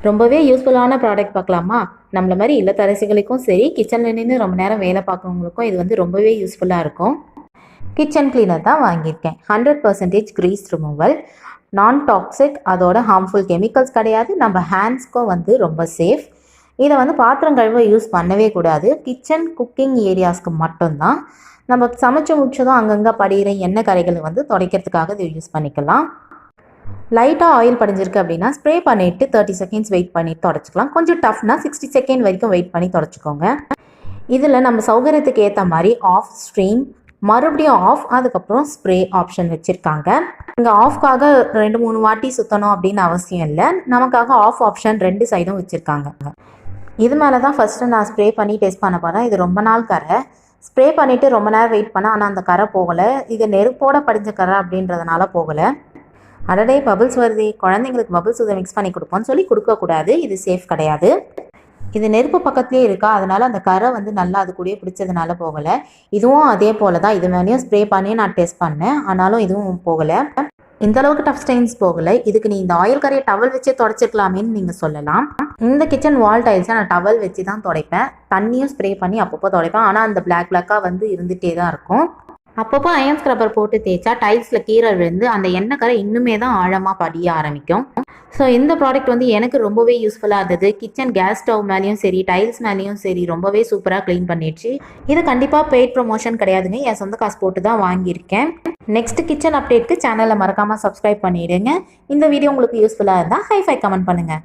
ரொம்பவே யூஸ்ஃபுல்லான ப்ராடக்ட் பார்க்கலாமா? நம்மள மாரி இல்லத்தரசிகளுக்கும் சரி, கிச்சன்ல நின்னு ரொம்ப நேரம் வேலை பார்க்குறவங்களுக்கும் இது வந்து ரொம்பவே யூஸ்ஃபுல்லாக இருக்கும். கிச்சன் கிளீனர் தான் வாங்கியிருக்கேன். 100% கிரீஸ் ரிமூவல், நான் டாக்ஸிக், அதோட ஹார்ம்ஃபுல் கெமிக்கல்ஸ் கிடையாது. நம்ம ஹேண்ட்ஸ்க்கும் வந்து ரொம்ப சேஃப். இதை வந்து பாத்திரம் கழுவ யூஸ் பண்ணவே கூடாது. கிச்சன் குக்கிங் ஏரியாஸ்க்கு மட்டும்தான். நம்ம சமைச்சு முடிச்சதும் அங்கங்கே படிகிற எண்ணெய் கரைகளை வந்து துடைக்கிறதுக்காக இதை யூஸ் பண்ணிக்கலாம். லைட்டாக ஆயில் படிஞ்சிருக்கு அப்படின்னா ஸ்ப்ரே பண்ணிவிட்டு 30 செகண்ட்ஸ் வெயிட் பண்ணி தொடச்சிக்கலாம். கொஞ்சம் டஃப்னா 60 செகண்ட் வரைக்கும் வெயிட் பண்ணி தொடச்சிக்கோங்க. இதில் நம்ம சௌகரியத்துக்கு ஏற்ற மாதிரி ஆஃப், ஸ்ட்ரீம், மறுபடியும் ஆஃப், அதுக்கப்புறம் ஸ்ப்ரே ஆப்ஷன் வச்சுருக்காங்க. இங்கே ஆஃப்காக 2-3 வாட்டி சுற்றணும் அப்படின்னு அவசியம் இல்லை. நமக்காக ஆஃப் ஆப்ஷன் 2 சைடும் வச்சுருக்காங்க. இது மேலே தான் ஃபஸ்ட்டு நான் ஸ்ப்ரே பண்ணி டெஸ்ட் பண்ண போகிறேன். இது ரொம்ப நாள் கரை. ஸ்ப்ரே பண்ணிவிட்டு ரொம்ப நேரம் வெயிட் பண்ணேன், ஆனால் அந்த கரை போகலை. இது நெருப்போட படிஞ்ச கரை அப்படின்றதுனால போகலை. அடடே பபிள்ஸ் வருது, குழந்தைங்களுக்கு பபிள்ஸ் இதை மிக்ஸ் பண்ணி கொடுப்போம்னு சொல்லி கொடுக்கக்கூடாது. இது சேஃப் கிடையாது. இது நெருப்பு பக்கத்துலேயே இருக்கா, அதனால் அந்த கரை வந்து நல்லா அது கூடயே பிடிச்சதுனால போகலை. இதுவும் அதே போல் தான். இது மேலேயும் ஸ்ப்ரே பண்ணி நான் டெஸ்ட் பண்ணேன், ஆனாலும் இதுவும் போகலை. இந்த அளவுக்கு டஃப் ஸ்டெயின்ஸ் போகலை. இதுக்கு நீ இந்த ஆயில் கரையை டவல் வச்சு தொடச்சிக்கலாமேன்னு நீங்கள் சொல்லலாம். இந்த கிச்சன் வால் டைல்ஸை நான் டவல் வச்சு தான் துடைப்பேன். தண்ணியும் ஸ்ப்ரே பண்ணி அப்பப்போ துடைப்பேன். ஆனால் அந்த பிளாக்காக வந்து இருந்துகிட்டே தான் இருக்கும். அப்பப்போ அயன் ஸ்க்ரப்பர் போட்டு தேய்ச்சா டைல்ஸில் கீரை விழுந்து அந்த எண்ணெய் கரை இன்னுமே தான் ஆழமாக படிய ஆரம்பிக்கும். ஸோ இந்த ப்ராடக்ட் வந்து எனக்கு ரொம்பவே யூஸ்ஃபுல்லாக இருந்தது. கிச்சன் கேஸ் ஸ்டவ் மேலேயும் சரி, டைல்ஸ் மேலேயும் சரி ரொம்பவே சூப்பராக க்ளீன் பண்ணிடுச்சு. இது கண்டிப்பாக பெய்ட் ப்ரொமோஷன் கிடையாதுங்க, என் சொந்த காசு போட்டு தான் வாங்கியிருக்கேன். நெக்ஸ்ட் கிச்சன் அப்டேட்க்கு சேனலை மறக்காமல் சப்ஸ்கிரைப் பண்ணிவிடுங்க. இந்த வீடியோ உங்களுக்கு யூஸ்ஃபுல்லாக இருந்தால் ஹை-ஃபை கமெண்ட் பண்ணுங்கள்.